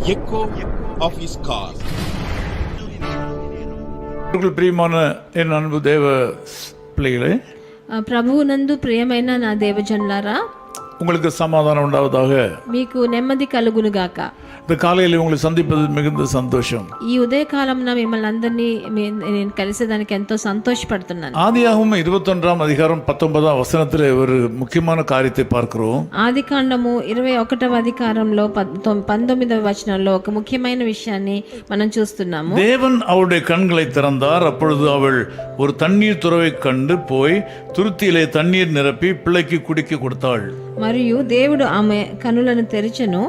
echo of his call. ప్రియమైన ఎన్ అన్బు దేవ பிள்ளைகளே, ప్రభువునందు ప్రియమైన నా దేవజనులారా, உங்களுக்கு సమాధానం ఉండవதாக. మీకు నెమ్మది కలుగునుగాక. இந்த காலையில் உங்களை சந்திப்பது மிகுந்த சந்தோஷம். ఈ ఉదయకాలంన మిమ్మల్ని అందరినీ నేను కలిసేదానికి ఎంతో సంతోషపడుతున్నాను. ஆதியாகமம் 21 அதிகாரம் 19 வசனத்தில் ஒரு முக்கியமான காரியத்தை பார்க்கிறோம். ఆదికాండము 21వ అధికారంలో 19వ వచనంలో ఒక ముఖ్యమైన విషయాన్ని మనం చూస్తున్నాము. தேவன் அவருடைய கண்களை திறந்தார். அப்பொழுது அவள் ஒரு தண்ணீர் துறவை கண்டு போய் துருத்தியிலே தண்ணீர் நிரப்பி பிள்ளைக்கு குடிக்க கொடுத்தாள். మరియు దేవుడు ఆమె కనులను తెరిచెను.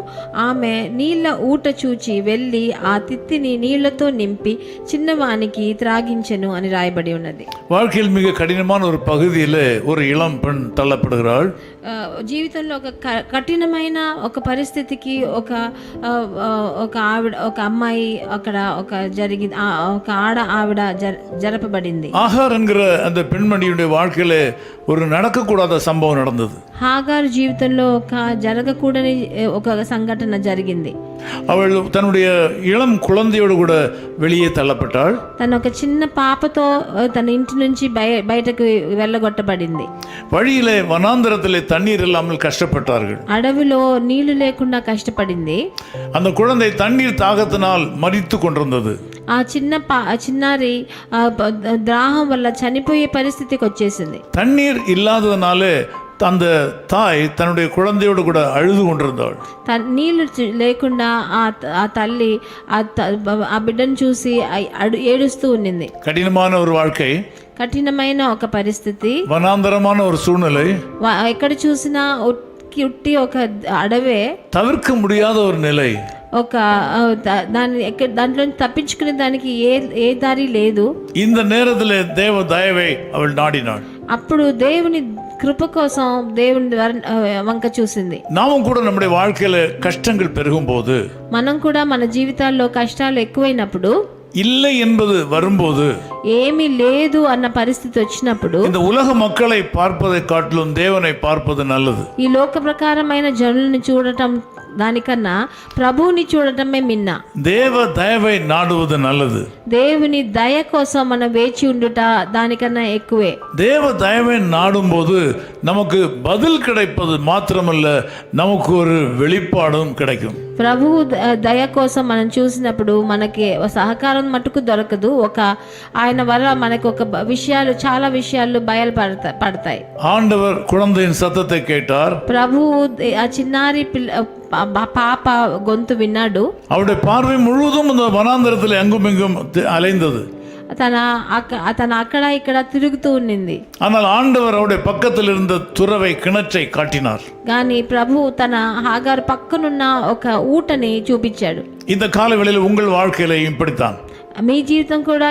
ఆమె నీళ్ల ఊట చూచి వెళ్ళి ఆ తిత్తిని నీళ్లతో నింపి చిన్నవానికి త్రాగించెను అని రాయబడి ఉన్నది. வாழ்க்கையில் மிக கடினமான ஒரு பகுதியில் ஒரு இளம் பெண் தள்ளப்படுகிறாள். జీవితంలో ఒక కఠినమైన ఒక పరిస్థితికి ఒక ఆవిడ, ఒక అమ్మాయి అక్కడ ఒక ఆవిడ జరపబడింది. ஆகார் என்கிற அந்த பெண்மணியுடைய வாழ்க்கையில ஒரு நடக்கக்கூடாத சம்பவம் நடந்தது. హాగారు జీవితంలో ఒక జరగకూడని ఒక సంఘటన జరిగింది. அவள் தன்னுடைய இளம் குழந்தையோடு கூட வெளியே தள்ளப்பட்டாள். తను ఒక చిన్న పాపతో తన ఇంటి నుంచి బయటకు వెళ్ళగొట్టబడింది. வழியிலே வனாந்தரத்திலே தண்ணீர் இல்லாமல் கஷ்டப்பட்டார்கள். అడవిలో నీళ్లు లేకుండా కష్టపడింది. அந்த குழந்தை தண்ணீர் தாகத்தினால் மரித்து கொண்டிருந்தது. ఆ చిన్నారి దాహం వల్ల చనిపోయే పరిస్థితికి వచ్చేసింది. தண்ணீர் இல்லாததுனாலே அந்த தாய் தன்னுடைய குழந்தையோடு கூட அழுது கொண்டிருந்தாள். నీళ్లు లేకుండా ఆ తల్లి ఆ బిడ్డను చూసి ఏడుస్తూ ఉన్నింది. கடினமான ஒரு வாழ்க்கை, కఠినమైన ఒక పరిస్థితి, வனாந்தரமான ஒரு சூழ்நிலை, ఎక్కడ చూసినా ఉట్టి ఒక అడవే, தவிர்க்க முடியாத ஒரு நிலை. ఒక దాంట్లో తప్పించుకునే దానికి ఏ దారి లేదు. இந்த நேரத்தில் தேவ தயவை அவள் நாடினாள். అప్పుడు దేవుని కృప కోసం దేవుని వంక చూసింది. நாமும் கூட நம்முடைய வாழ்க்கையில கஷ்டங்கள் பெருகும் போது, మనం కూడా మన జీవితాల్లో కష్టాలు ఎక్కువైనప్పుడు, இல்லை என்பது வரும்போது, ఏమీ లేదు అన్న పరిస్థితి వచ్చినప్పుడు, இந்த உலக மக்களை பார்ப்பதை காட்டிலும் தேவனை பார்ப்பது நல்லது. ఈ లోక ప్రకారమైన జనులను చూడటం దానికన్నా ప్రభువుని చూడటమే మిన్న. தேவ தயவை நாடுவது நல்லது. దేవుని దయ కోసం మనం వేచి ఉండుట దానికన్నా ఎక్కువే. தேவ தயவை நாடும்போது நமக்கு பதில் கிடைப்பது மாத்திரமல்ல, நமக்கு ஒரு வெளிப்பாடும் கிடைக்கும். ప్రభువు దయ కోసం మనం చూసినప్పుడు మనకి సహకారం మటుకు దొరకదు, ఆయన వల్ల మనకు చాలా విషయాలు బయలుపడతాయి. ஆண்டவர் குழந்தையின் சத்தத்தை கேட்டார். ప్రభువు ఆ చిన్నారి పాప గొంతు విన్నాడు. அவருடைய பார்வை முழுவதும் இந்த வனாந்தரத்தில் எங்கும் எங்கும் அலைந்தது. తన అక్కడ ఇక్కడ తిరుగుతూ ఉన్నింది. ஆனால் ஆண்டவர் அவருடைய பக்கத்தில் இருந்த துறவை கிணற்றை காட்டினார். కానీ ప్రభు తన హాగారు పక్కనున్న ఒక ఊటని చూపించాడు. இந்த காலவெளியில் உங்கள் வாழ்க்கையில இப்படித்தான். మీ జీవితం కూడా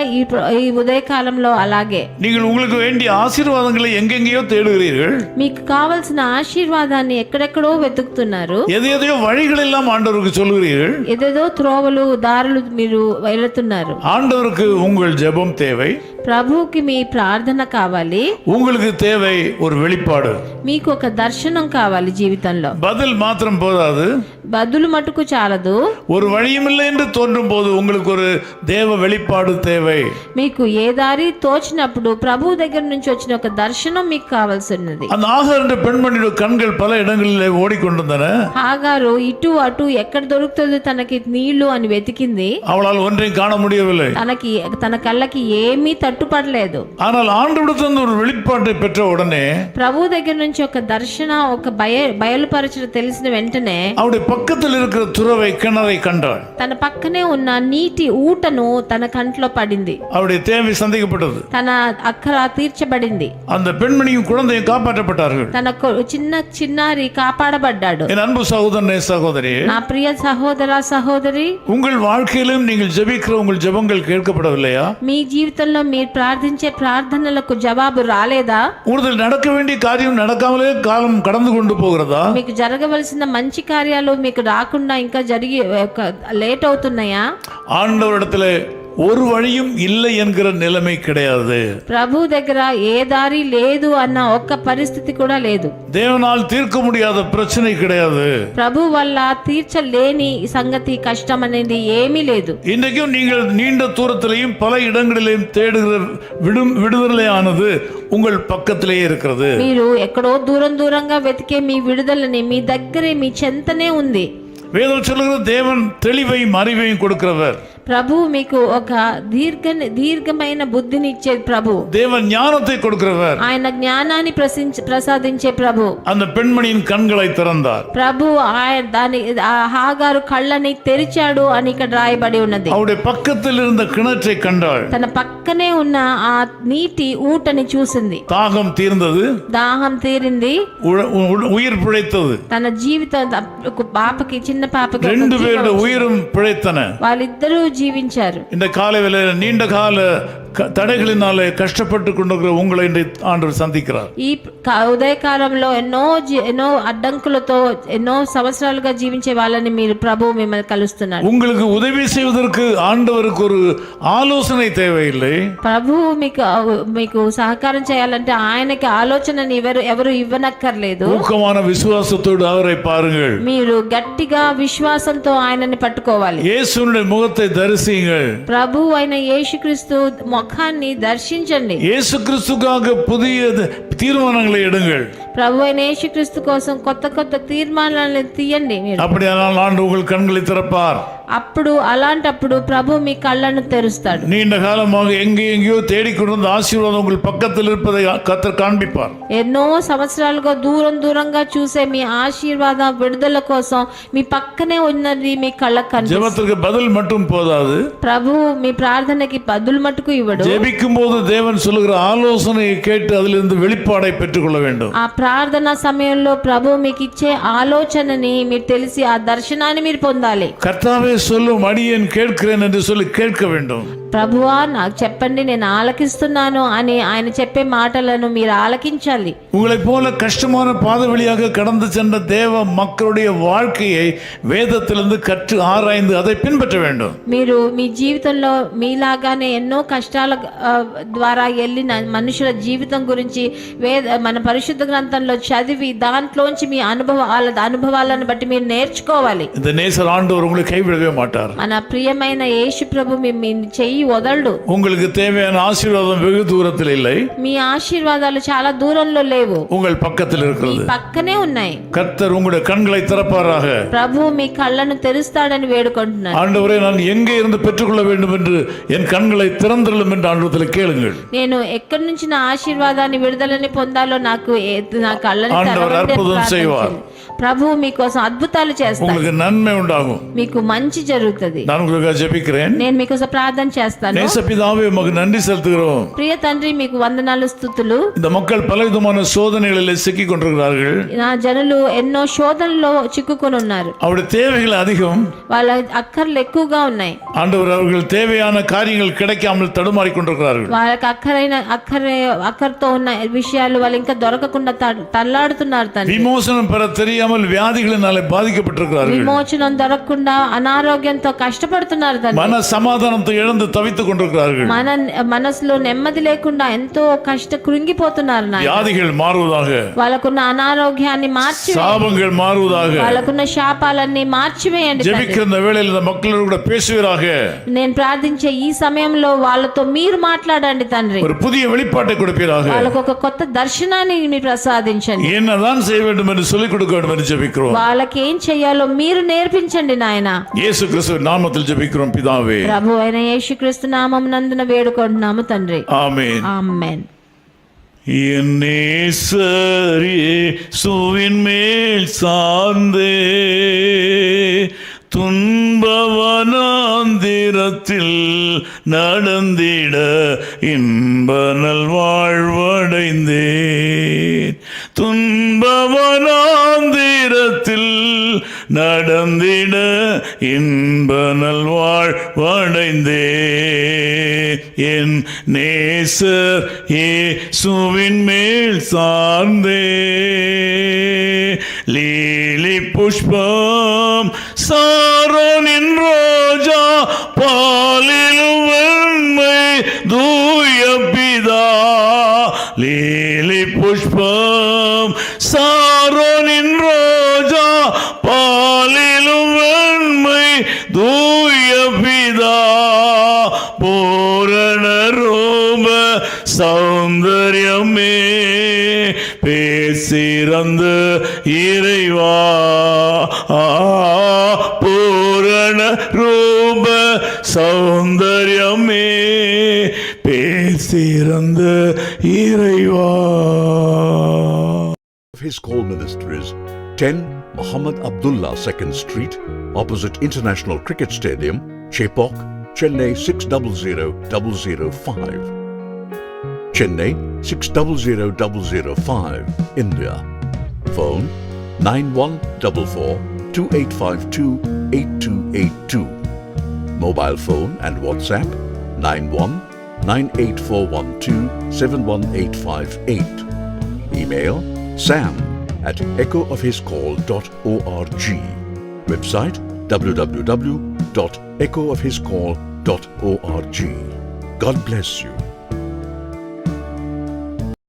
ఈ ఉదయకాలంలో అలాగే. நீங்கள் உங்களுக்கு வேண்டிய ஆசீர்வாதங்களை எங்கெங்கேயோ தேடுகிறீர்கள். మీకు కావాల్సిన ఆశీర్వాదాన్ని ఎక్కడెక్కడో వెతుకుతున్నారు. எதையோ வழிகள் எல்லாம் ஆண்டவருக்கு சொல்லுகிறீர்கள். ఏదేదో త్రోవలు దారులు మీరు వెళుతున్నారు. ஆண்டவருக்கு உங்கள் ஜெபம் தேவை. ప్రభువుకి మీ ప్రార్థన కావాలి. உங்களுக்கு தேவை ஒரு வெளிப்பாடு. మీకు ఒక దర్శనం కావాలి జీవితంలో. பதில் மாத்திரம் போதாது, బదులు మటుకు చాలదు. ஒரு வழியும் இல்லை என்று தோன்றும் போது உங்களுக்கு ஒரு தேவ வெளிப்பாடு தேவை. మీకు ఏ దారి తోచినప్పుడు ప్రభు దగ్గర నుంచి వచ్చిన ఒక దర్శనం మీకు కావాల్సి ఉన్నది. அந்த ஆகார் என்ற பெண்மணியுடைய கண்கள் பல இடங்களிலே ஓடிக்கொண்டிருந்தன. హాగారు ఇటు అటు ఎక్కడ దొరుకుతుందో తనకి నీళ్లు అని వెతికింది. அவளால் ஒன்றையும் காண முடியவில்லை. తన కళ్ళకి ఏమీ తట్టుపడలేదు. ஆனால் ஆண்டவரிடத்திலிருந்து ஒரு வெளிப்பாட்டை பெற்ற உடனே, ప్రభు దగ్గర నుంచి ఒక దర్శన ఒక బయలుపరచడం తెలిసిన వెంటనే அவருடைய பக்கத்தில் இருக்கிற துறவை கிணறை கண்டாள். తన పక్కనే ఉన్న నీటి ఊటను తన కంట్లో పడింది. அவருடைய தேவை சந்திக்கப்பட்டது. తన అక్కర తీర్చబడింది. அந்த பெண்மணியும் குழந்தையும் காப்பாற்றப்பட்டார்கள். తన చిన్నారి కాపాడబడ్డాడు. என் அன்பு சகோதரனே சகோதரி, నా ప్రియ సహోదర సహోదరి, உங்கள் வாழ்க்கையிலும் நீங்கள் ஜெபிக்கிற உங்கள் ஜெபங்கள் கேட்கப்படவில்லையா? మీ జీవితంలో మీరు ప్రార్థించే ప్రార్థనలకు జవాబు రాలేదా? உங்களுக்கு நடக்க வேண்டிய காரியம் நடக்காமலே காலம் கடந்து கொண்டு போகிறதா? మీకు జరగవలసిన మంచి కార్యాలు మీకు రాకుండా ఇంకా జరిగి లేట్ అవుతున్నాయా? ஆண்டவரிடத்தில் ஒரு வழியும் இல்லை என்கிற நிலைமை கிடையாது. ప్రభు దగ్గర ఏ దారి లేదు అన్న ఒక్క పరిస్థితి కూడా లేదు. தேவனால் தீர்க்க முடியாத பிரச்சனை கிடையாது. ప్రభు వల్ల తీర్చలేని సంగతి కష్టం అనేది ఏమీ లేదు. இன்றைக்கும் நீங்கள் நீண்ட தூரத்திலேயும் பல இடங்களிலேயும் தேடுகிற விடுதலையானது உங்கள் பக்கத்திலேயே இருக்கிறது. మీరు ఎక్కడో దూరంగా వెతికే మీ విడుదలని మీ దగ్గరే మీ చెంతనే ఉంది. வேதம் சொல்லுகிற தேவன் தெளிவையும் அறிவையும் கொடுக்கிறவர். ప్రభు మీకు ఒక దీర్ఘమైన బుద్ధిని ఇచ్చే ప్రభు. தேவன் ஞானத்தை கொடுக்கிறவர். ఆయన జ్ఞానాన్ని ప్రసాదించే ప్రభు. அந்த பெண்மணியின் கண்களை திறந்தார். ప్రభు హాగారు కళ్ళని తెరిచాడు అని ఇక్కడ రాయబడి ఉన్నది. அவருடைய பக்கத்தில் இருந்த கிணற்றை கண்டாள். తన పక్కనే ఉన్న ఆ నీటి ఊటని చూసింది. தாகம் தீர்ந்தது. దాహం తీరింది. உயிர் பிழைத்தது. తన జీవితం పాపకి చిన్న పాపకి ரெண்டு பேருடைய உயிரும் பிழைத்தன. వాళ్ళిద్దరూ జీవించారు. இந்த காலை வேளையில நீண்ட கால தடைகளினாலே கஷ்டப்பட்டு கொண்டிருக்கிற உங்களை ஆண்டவர் சந்திக்கிறார். ఈ ఉదయకాలంలో ఎన్నో అడ్డంకులతో ఎన్నో సంవత్సరాలుగా జీవించే వాళ్ళని మీరు ప్రభు మిమ్మల్ని కలుస్తున్నారు. உங்களுக்கு உதவி செய்வதற்கு ஆண்டவருக்கு ஒரு ஆலோசனை தேவையில்லை. ప్రభు మీకు సహకారం చేయాలంటే ఆయనకి ఆలోచనని ఎవరు ఇవ్వనక్కర్లేదు. ஊக்கமான விசுவாசத்தோடு அவரை பாருங்கள். మీరు గట్టిగా విశ్వాసంతో ఆయనని పట్టుకోవాలి. இயேசுவின் முகத்தை தரிசியுங்கள். ప్రభు అయిన యేసుక్రీస్తు ముఖాన్ని దర్శించండి. இயேசு கிறிஸ்துக்காக புதிய தீர்மானங்களை எடுங்கள். ప్రభు అయిన యేసుక్రీస్తు కోసం కొత్త తీర్మానాలను తీయండి. அப்படியானால் ஆண்டவர் உங்கள் கண்களை திறப்பார். అలాంటప్పుడు ప్రభు మీ కళ్ళను తెరుస్తాడు. நீண்ட காலமாக எங்கேயோ தேடிக்கொண்டிருந்த ஆசீர்வாదం உங்கள் பக்கத்தில் இருப்பதை கர்த்தர் காண்பிப்பார். ఎన్నో సంవత్సరాలుగా దూరంగా చూసే మీ ఆశీర్వాద విడుదల కోసం మీ పక్కనే ఉన్నది మీ కళ్ళకు కనిపిస్తుంది. ஜெபத்துக்கு பதில் மட்டும் போதாது. ప్రభు మీ ప్రార్థనకి బదులు మట్టుకు ఇవ్వడు. ஜெபிக்கும் போது தேவன் சொல்லுகிற ஆலோசனையை கேட்டு அதிலிருந்து வெளிப்பாடை பெற்றுக்கொள்ள வேண்டும். ఆ ప్రార్థన సమయంలో ప్రభు మీకు ఇచ్చే ఆలోచనని మీరు తెలిసి ఆ దర్శనాన్ని మీరు పొందాలి. கர்த்தாவே சொல்லும் அடியேன் கேட்கிறேன் என்று சொல்லி கேட்க வேண்டும். ప్రభువా నాకు చెప్పండి నేను ఆలకిస్తున్నాను అని ఆయన చెప్పే మాటలను మీరు ఆలకించాలి. உங்களை போல கஷ்டமான பாதை வழியாக கடந்து சென்ற தேவ மக்களுடைய வாழ்க்கையை வேதத்திலிருந்து கற்று ஆராய்ந்து அதை பின்பற்ற வேண்டும். మీరు మీ జీవితంలో మీలాగానే ఎన్నో కష్టాల ద్వారా వెళ్ళిన మనుషుల జీవితం గురించి మన పరిశుద్ధ గ్రంథంలో చదివి దాంట్లోంచి మీ అనుభవాలను బట్టి మీరు నేర్చుకోవాలి. இந்த நேசர் ஆண்டவர் உங்களை கைவிடவே மாட்டார். మన ప్రియమైన యేసు ప్రభు మీ చెయ్యి వదలడు. உங்களுக்கு தேவையான ஆசீர்வாதம் வெகு தூரத்தில் இல்லை. మీ ఆశీర్వాదాలు చాలా దూరంలో లేవు. உங்கள் பக்கத்தில் இருக்கிறது. పక్కనే ఉన్నాయి. கர்த்தர் உங்களுடைய கண்களை திறப்பாராக. ప్రభు మీ కళ్ళను తెరుస్తాడని వేడుకుంటున్నాను. ஆண்டவரே நான் எங்கே இருந்து பெற்றுக்கொள்ள வேண்டும் என்று என் கண்களை திறந்திரலும் என்று ஆண்டவரிடத்தில் கேளுங்கள். నేను ఎక్కడి నుంచి నా ఆశీర్వాదాన్ని విడుదలని పొందాలో నాకు నా కళ్ళని తెరవండి. ప్రభు మీకోసం అద్భుతాలు చేస్తాడు. உங்களுக்கு நன்மை உண்டாகும். మీకు మంచి జరుగుతుంది. நான் உங்களுக்காக ஜெபிக்கிறேன். నేను మీకోసం ప్రార్థన చేస్తాను. நேசபிதாவே உமக்கு நன்றி செலுத்துகிறோம். ప్రియ తండ్రి మీకు వందనాలు స్తుతులు. இந்த மக்கள் பலவிதமான சோதனைகளில் சிக்கிக் கொண்டிருக்கிறார்கள். నా జనులు ఎన్నో శోధనలో చిక్కుకొని ఉన్నారు. அவருடைய தேவைகள் அதிகம். వాళ్ళ అక్కర్లు ఎక్కువగా ఉన్నాయి. ஆண்டவர் அவர்கள் தேவையான காரியங்கள் கிடைக்காமல் தடுமாறி கொண்டிருக்கிறார்கள். వాళ్ళకి అక్కరతో ఉన్న విషయాలు వాళ్ళు ఇంకా దొరకకుండా తల్లాడుతున్నారు తండ్రి. విమోచనం பெற தெரியாமல் வியாதிகளினாலே பாதிக்கப்பட்டிருக்கிறார்கள். విమోచనం దొరకకుండా అనారోగ్యంతో కష్టపడుతున్నారు తండ్రి. மன சமாதானத்தை இழந்து தவித்துக் கொண்டிருக்கிறார்கள். మనసులో నెమ్మది లేకుండా ఎంతో కృంగిపోతున్నారు. வியாதிகள் மாறுவதாக. వాళ్ళకున్న అనారోగ్యాన్ని మార్చి சாபங்கள் மாறுவதாக. వాళ్ళకున్న శాపాలన్నీ మార్చివేయండి. ஜெபிக்கிற வேளையில் இந்த மக்களோடு கூட பேசுவீராக. నేను ప్రార్థించే ఈ సమయంలో వాళ్ళతో మీరు మాట్లాడండి తండ్రి. ஒரு புதிய வெளிப்பாட்டை கொடுப்பீராக. వాళ్ళకు ఒక కొత్త దర్శనాన్ని మీరు ప్రసాదించండి. என்னதான் செய்ய வேண்டும் என்று சொல்லிக் கொடுக்க வேண்டும் என்று ஜெபிக்கிறோம். వాళ్ళకి ఏం చేయాలో మీరు నేర్పించండి నాయన. యేసు క్రీస్తు నామములో జెబిக்கிறோம் పితావే. ప్రభు అయిన యేసుక్రీస్తు నామమునందున వేడుకుంటున్నాము తండ్రి. ఆమేన్. ఆమేన్. என் நேசர் இயேசுவின் மேல் சார்ந்தே துன்பவனாந்திரத்தில் நடந்திட இன்ப நல்வாழ்வடைந்தேன். துன்பவனாந்திரத்தில் நடந்திட இன்ப நல்வாழ்வடைந்தேன். என் நேசர் இயேசுவின் மேல் சார்ந்தே லீலி புஷ்பம் சாரோனின் ரோஜா பாலிலும் தூய பிதா பூரண ரூப சௌந்தர்யமே பேசிறந்த இறைவா பூரண ரூப சௌந்தர்யமே பேசிறந்த இறைவா. His Call Ministries, 10 Muhammad Abdullah 2nd Street, opposite International Cricket Stadium, Chepauk, Chennai 600005. Chennai 600005, India. Phone 9144-2852-8282. Mobile phone and WhatsApp 91-98412-71858. Email sam@echoofhiscall.org. Website www.echoofhiscall.org. God bless you.